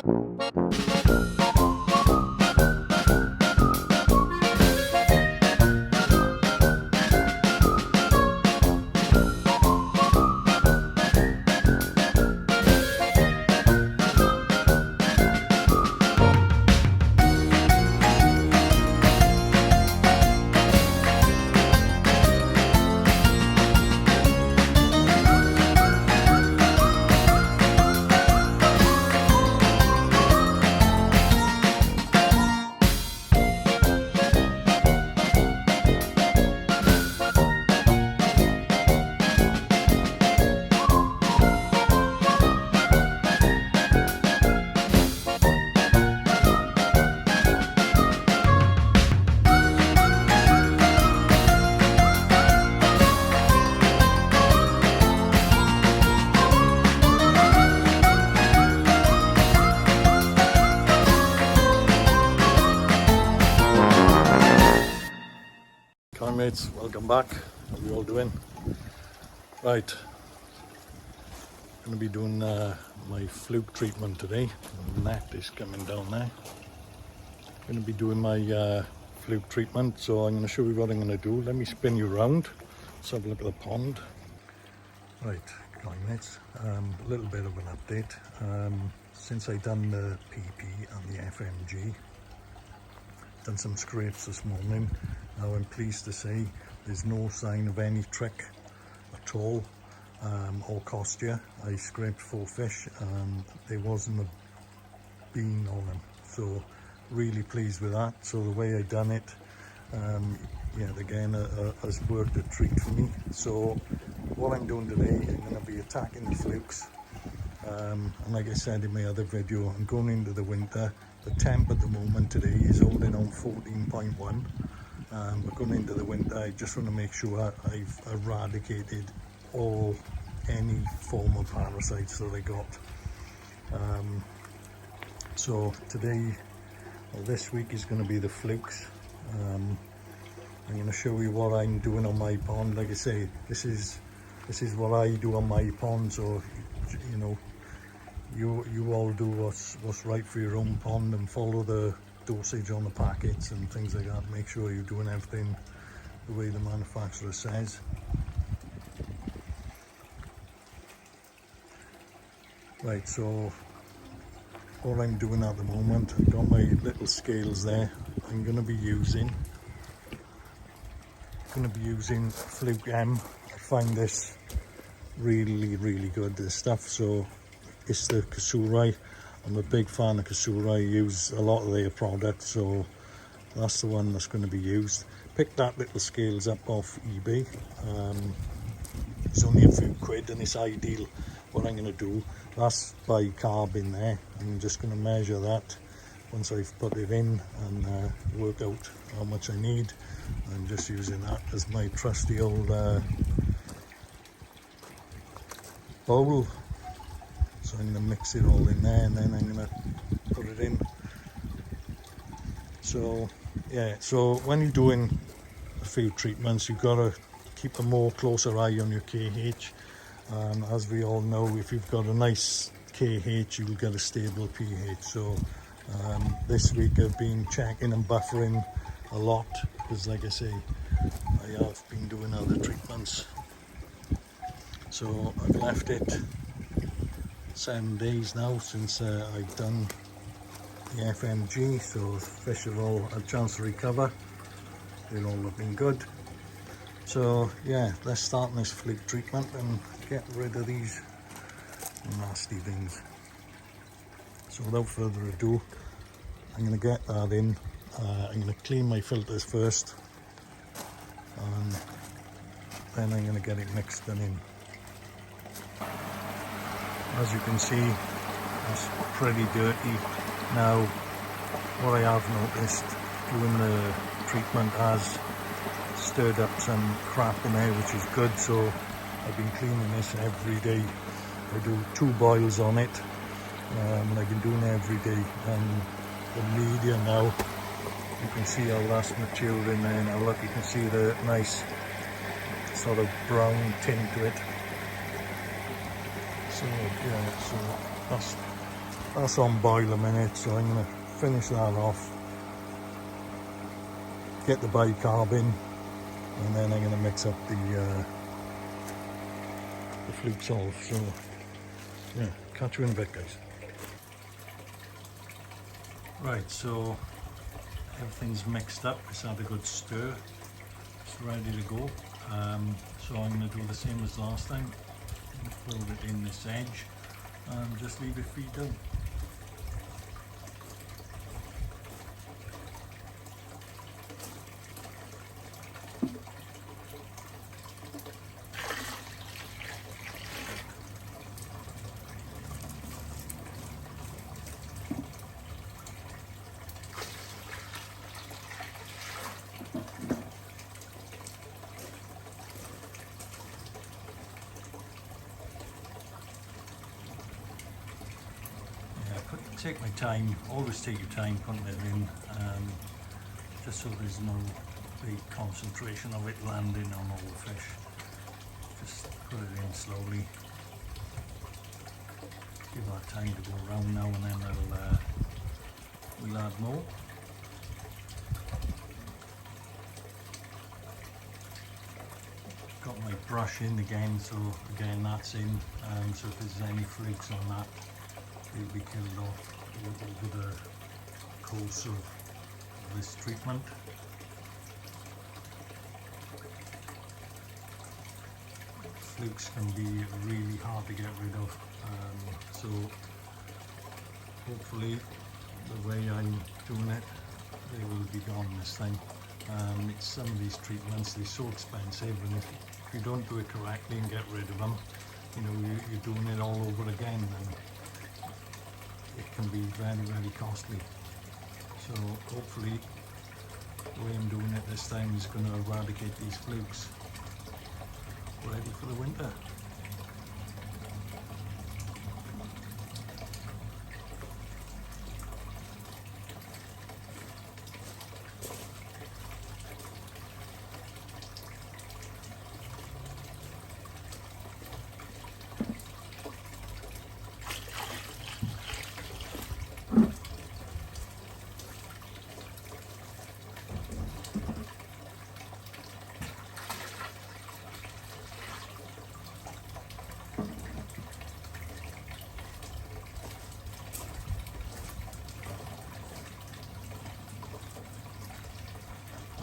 Hi mates, welcome back. How are you all doing? Right, going to be doing my fluke treatment today. The net is coming down there. Going to be doing my fluke treatment, so I'm going to show you what I'm going to do. Let me spin you around. Let's have a look at the pond. Right, hi mates, a little bit of an update. Since I done the PP and the FMG, done some scrapes this morning. Now I'm pleased to say there's no sign of any trick at all or costia. I scraped 4 fish and there wasn't a bean on them, so really pleased with that. So the way I done it, yeah, again has worked a treat for me. So what I'm doing today, I'm going to be attacking the flukes, and like I said in my other video, I'm going into the winter. The temp at the moment today is holding on 14.1. But going into the winter, I just want to make sure I've eradicated any form of parasites that I got. So today, or this week, is going to be the flukes. I'm going to show you what I'm doing on my pond. Like I say, this is what I do on my pond. So you know, you all do what's right for your own pond and follow the dosage on the packets and things like that. Make sure you're doing everything the way the manufacturer says. Right, so all I'm doing at the moment, I've got my little scales there. I'm going to be using Fluke M. I find this really good, this stuff. So it's the Kasurai. I'm a big fan of Kasurai. I use a lot of their products, so that's the one that's going to be used. Picked that little scales up off eBay. It's only a few quid and it's ideal. What I'm going to do, that's bicarb in there. I'm just going to measure that once I've put it in and work out how much I need. I'm just using that as my trusty old bowl. So I'm going to mix it all in there and then I'm going to put it in. So yeah, so when you're doing a few treatments, you've got to keep a more closer eye on your KH. As we all know, if you've got a nice KH, you'll get a stable pH. So this week I've been checking and buffering a lot because, like I say, I have been doing other treatments. So I've left it 7 days now since I've done the FMG, so fish have all had a chance to recover. They're all looking good. So yeah, let's start this fluke treatment and get rid of these nasty things. So without further ado, I'm going to get that in. I'm going to clean my filters first and then I'm going to get it mixed and in. As you can see, it's pretty dirty. Now, what I have noticed doing the treatment has stirred up some crap in there, which is good. So I've been cleaning this every day. I do 2 boils on it, and I've been doing it every day. And the media now, you can see how that's matured in there. Now look, you can see the nice sort of brown tint to it. So yeah, so That's on boil a minute, so I'm going to finish that off, get the bicarb in, and then I'm going to mix up the flukes off. So yeah, catch you in a bit, guys. Right, so everything's mixed up. It's had a good stir. It's ready to go. So I'm going to do the same as last time. Fold it in this edge and just leave it feed down. Take my time, always take your time putting it in, just so there's no big concentration of it landing on all the fish. Just put it in slowly. Give that time to go around now, and then we'll add more. Got my brush in again, so again that's in, so if there's any flakes on that, they'll be killed off over the course of this treatment. Flukes can be really hard to get rid of, so hopefully the way I'm doing it, they will be gone this time. Some of these treatments, they're so expensive, and if you don't do it correctly and get rid of them, you know, you're doing it all over again, and it can be very, very costly. So hopefully the way I'm doing it this time is going to eradicate these flukes, ready for the winter.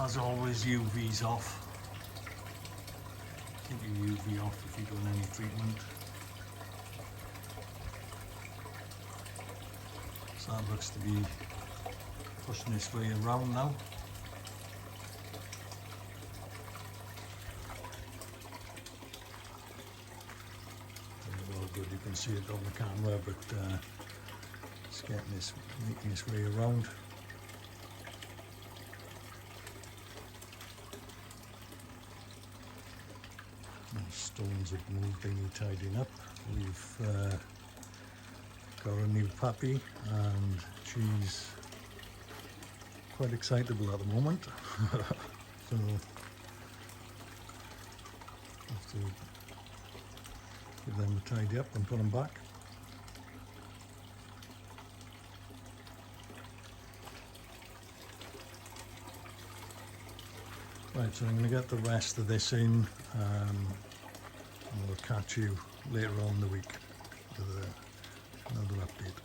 As always, UV's off. Keep your UV off if you're doing any treatment. So that looks to be pushing its way around now. Well, good, you can see it on the camera, but it's making its way around. Stones have moved, they need tidying up. We've got a new puppy and she's quite excitable at the moment. So have to give them a tidy up and put them back. Right, so I'm going to get the rest of this in. And we'll catch you later on in the week with another update.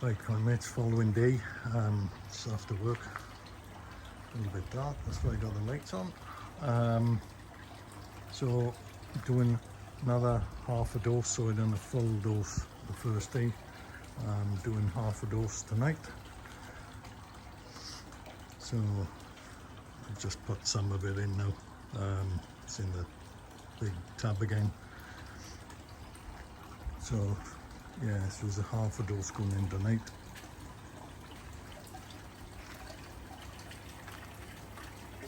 Right, mates, following day, it's after work, a little bit dark, that's why I got the lights on. So doing another half a dose, so I done a full dose the first day. I'm doing half a dose tonight. So I've just put some of it in now. It's in the big tub again. So yeah, so there's a half a dose going in tonight.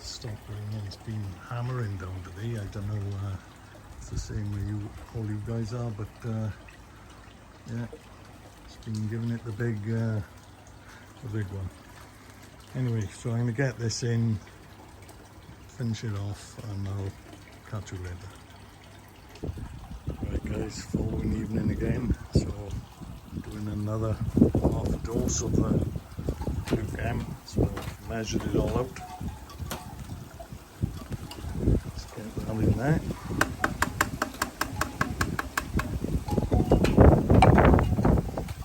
Stop raining, it's been hammering down today. I don't know it's the same way all you guys are, but yeah, it's been giving it the big one. Anyway, so I'm going to get this in, finish it off, and I'll catch you later. Right guys, following evening again, so doing another half a dose of the fluke M, so I've measured it all out. Let's get that in there.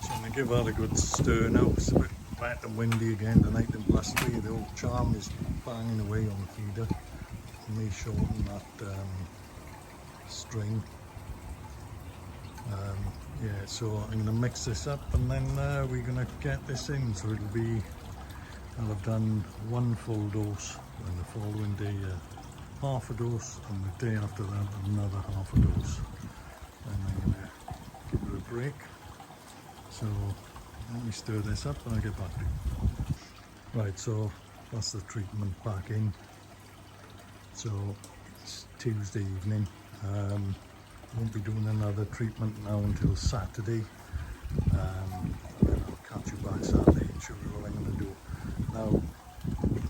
So I'm going to give that a good stir now. It's a bit wet and windy again tonight and blustery. The old charm is banging away on the feeder. It may shorten that string. Yeah, so I'm going to mix this up and then we're going to get this in. So it'll be, I'll have done one full dose, and the following day half a dose, and the day after that another half a dose. And I'm going to give it a break. So let me stir this up and I'll get back to you. Right, so that's the treatment back in. So it's Tuesday evening. Won't be doing another treatment now until Saturday. And then I'll catch you back Saturday and show you what I'm going to do. Now,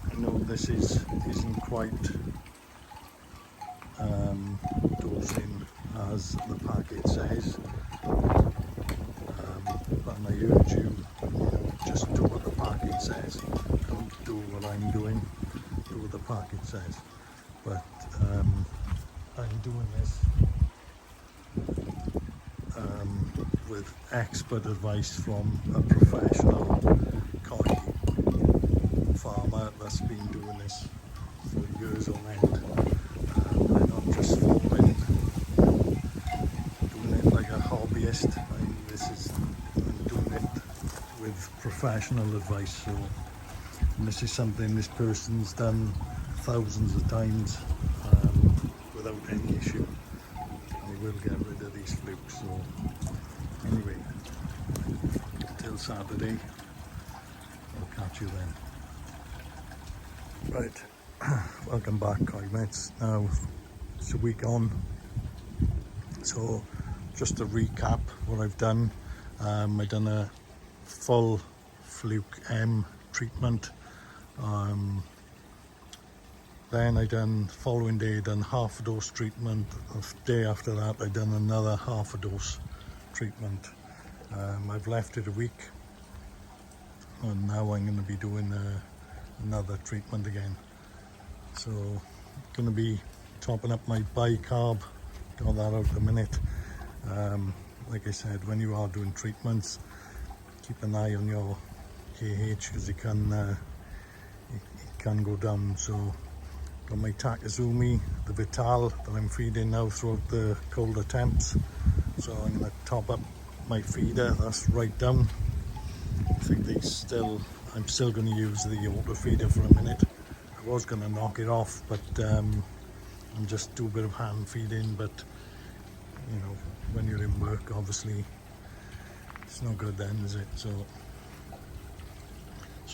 I know this isn't quite dosing as the packet says, but I urge you, just do what the packet says. Don't do what I'm doing, do what the packet says. But I'm doing this with expert advice from a professional koi farmer that's been doing this for years on end. I'm not just following, doing it like a hobbyist. I'm doing it with professional advice. So, and this is something this person's done thousands of times without any issue. They will get rid of these flukes. So anyway, until Saturday, I'll catch you then. Right, welcome back koi mates. Now it's a week on, so just to recap what I've done. I've done a full fluke M treatment. Then I done, following day, done half a dose treatment. The day after that, I done another half a dose treatment. I've left it a week, and now I'm going to be doing another treatment again. So, going to be topping up my bicarb. Got that out a minute. Like I said, when you are doing treatments, keep an eye on your KH because it can go down. So. Got my Takazumi, the Vital that I'm feeding now throughout the colder temps. So I'm going to top up my feeder, that's right down. I think I'm still going to use the auto feeder for a minute. I was going to knock it off, but I'm just do a bit of hand feeding. But you know, when you're in work, obviously it's not good then, is it? So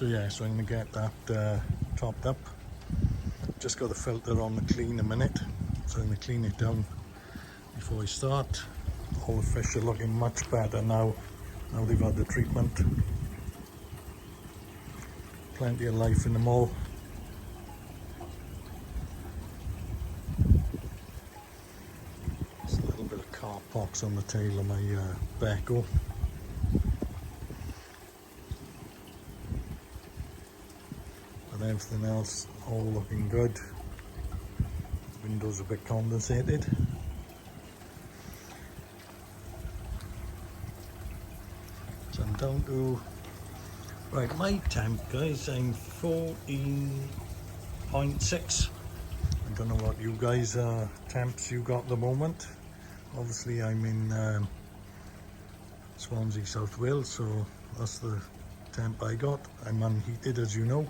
yeah, so I'm going to get that topped up. Just got the filter on the clean a minute, so I'm going to clean it down before I start. All the fish are looking much better now they've had the treatment. Plenty of life in them all. There's a little bit of carp pox on the tail of my Becco. But everything else all looking good. Windows a bit condensated. So I'm down to, right, my temp guys, I'm 14.6. I don't know what you guys temps you got at the moment. Obviously I'm in Swansea, South Wales, so that's the temp I got. I'm unheated, as you know.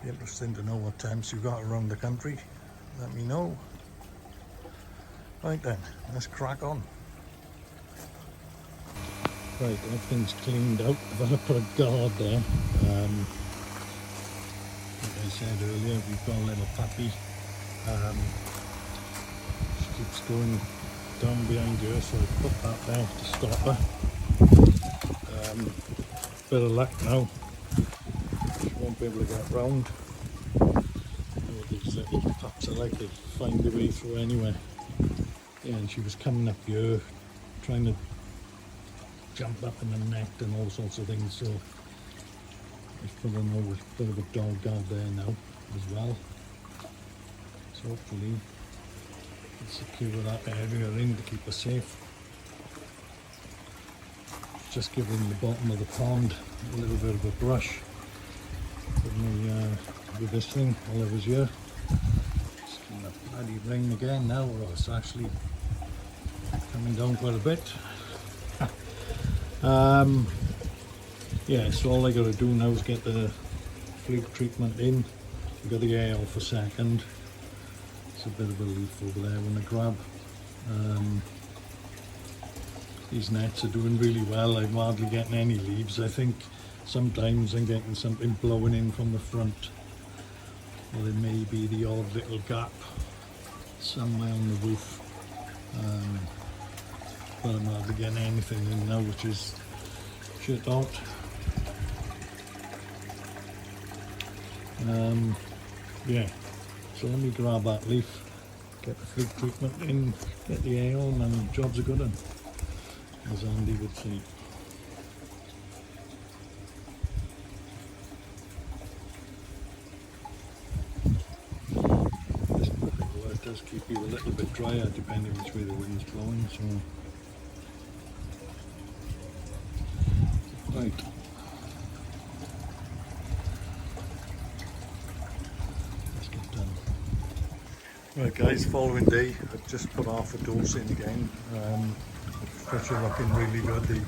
Be interesting to know what temps you got around the country. Let me know. Right then, let's crack on. Right, everything's cleaned out. I've had to put a guard there. Like I said earlier, we've got a little puppy. She keeps going down behind her, so I put that there to stop her. Bit of luck now. She won't be able to get round. These little pups are like they find their way through anyway. Yeah, and she was coming up here, trying to jump up in the net and all sorts of things. So I've put in a bit of a dog guard there now as well. So hopefully we'll secure that area in to keep her safe. Just giving the bottom of the pond a little bit of a brush with this thing while I was here. It's gonna bloody rain again now, or it's actually coming down quite a bit. Yeah, so all I got to do now is get the fluke treatment in. We've got the air off a second. It's a bit of a leaf over there when I grab. These nets are doing really well. I'm hardly getting any leaves. I think sometimes I'm getting something blowing in from the front, or there may be the odd little gap somewhere on the roof. But I'm hardly getting anything in now, which is shit hot. Yeah, so let me grab that leaf, get the fluke treatment in, get the air on, and jobs are good on, as Andy would say. Well, it does keep you a little bit drier depending which way the wind's blowing, so right. Let's get done. Right guys, following day, I've just put half a dose in again. Fish are looking really good, they're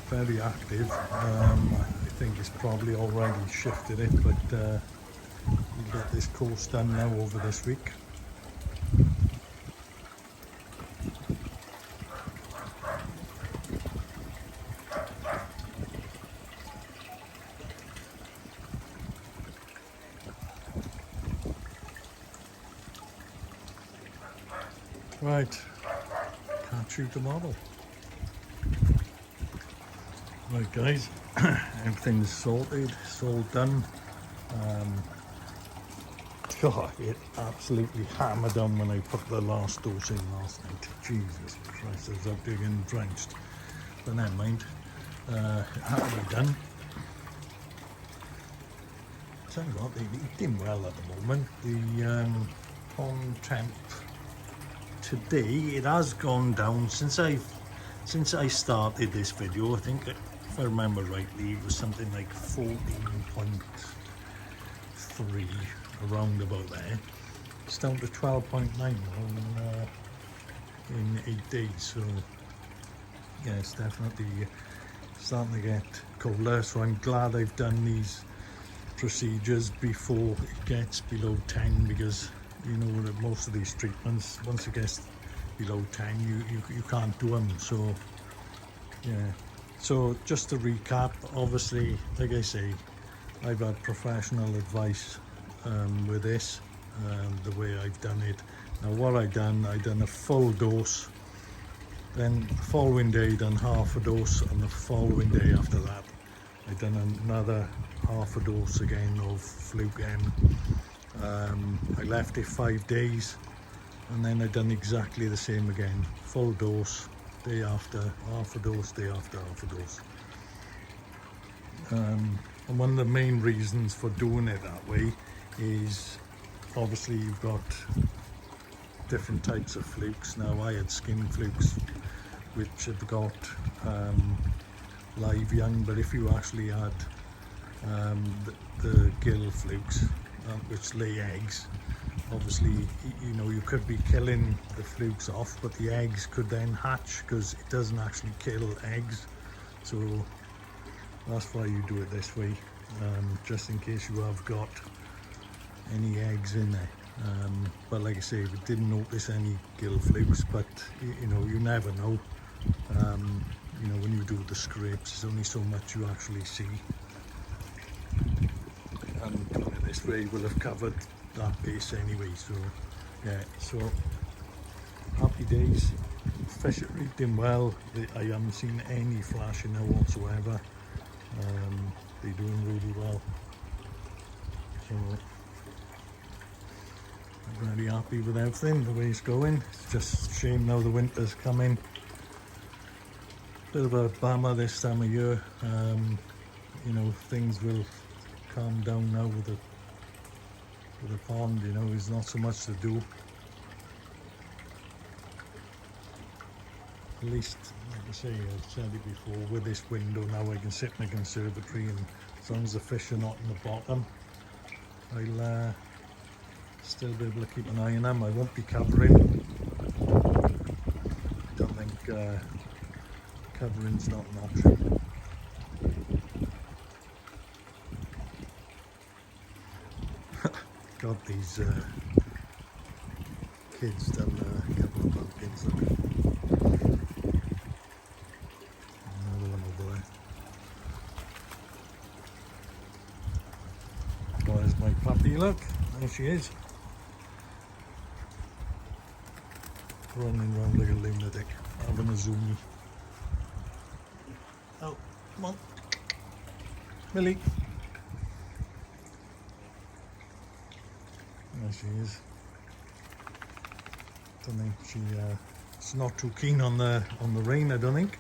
very active. I think it's probably already shifted it, but we'll get this course done now over this week. Right, catch you tomorrow. Right guys, everything's sorted, it's all done. God, it absolutely hammered on when I put the last dose in last night. Jesus Christ, I was out there getting drenched. But never mind, it had to be done. Tell you what, they're eating well at the moment. The pond temp today, it has gone down since I started this video. I think, if I remember rightly, it was something like 14.3, around about there. It's down to 12.9 in 8 days, so yeah, it's definitely starting to get colder. So I'm glad I've done these procedures before it gets below 10, because you know that most of these treatments, once it gets below 10, you can't do them. So yeah, so just to recap, obviously, like I say, I've had professional advice with this, the way I've done it. Now what I done a full dose, then the following day done half a dose, and the following day after that I done another half a dose again of Fluke M. I left it 5 days, and then I done exactly the same again, full dose, day after half a dose, day after half a dose. And one of the main reasons for doing it that way is obviously you've got different types of flukes. Now I had skin flukes which had got live young, but if you actually had the gill flukes which lay eggs, obviously you know you could be killing the flukes off, but the eggs could then hatch, because it doesn't actually kill eggs. So that's why you do it this way, just in case you have got any eggs in there. But like I say, we didn't notice any gill flukes, but you know, you never know. You know, when you do the scrapes, there's only so much you actually see. And doing it this way will have covered that base anyway. So yeah, so happy days. fish are eating well. I haven't seen any flashing now whatsoever. They're doing really well. So I'm very happy with everything, the way it's going. It's just a shame now the winter's coming. Bit of a bummer this time of year. You know, things will calm down now with the pond. You know, there's not so much to do. At least, like I say, I've said it before, with this window now I can sit in the conservatory, and as long as the fish are not in the bottom, I'll still be able to keep an eye on them. I won't be covering. I don't think covering's not an option. Got these kids done a couple of pumpkins. Look. Another one over there. There's my puppy, look. There she is. Running around like a lunatic, having a zoomie. Oh, come on. Millie. There she is. Don't think she's not too keen on the rain, I don't think.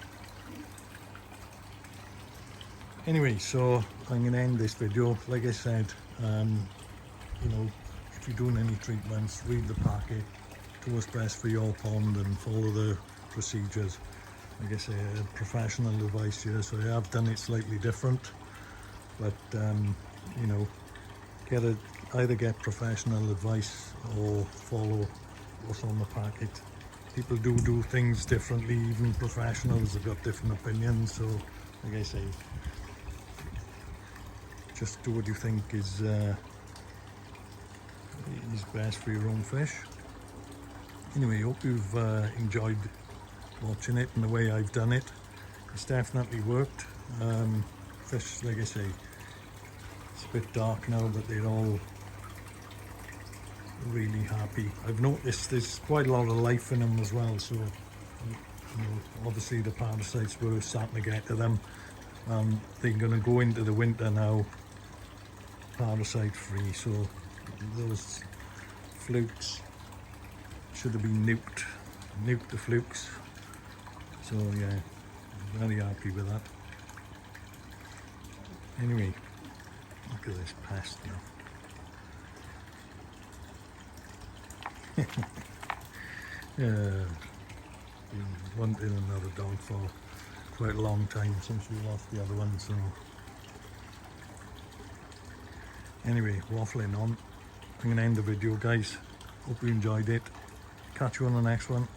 Anyway, so I'm going to end this video. Like I said, you know, if you're doing any treatments, read the packet, do what's best for your pond and follow the procedures. Like I say, professional advice here, so I have done it slightly different, but you know, either get professional advice or follow what's on the packet. People do things differently, even professionals have got different opinions, so like I say, just do what you think is best for your own fish. Anyway, hope you've enjoyed watching it and the way I've done it. It's definitely worked. Fish, like I say, it's a bit dark now, but they're all really happy. I've noticed there's quite a lot of life in them as well, so you know, obviously the parasites were starting to get to them. They're going to go into the winter now parasite free, so those flukes should have been nuked the flukes. So yeah, I'm very happy with that. Anyway, look at this pest now. Yeah, been wanting another dog for quite a long time since we lost the other one, so anyway, waffling on. I'm going to end the video, guys. Hope you enjoyed it. Catch you on the next one.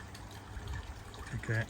Take care.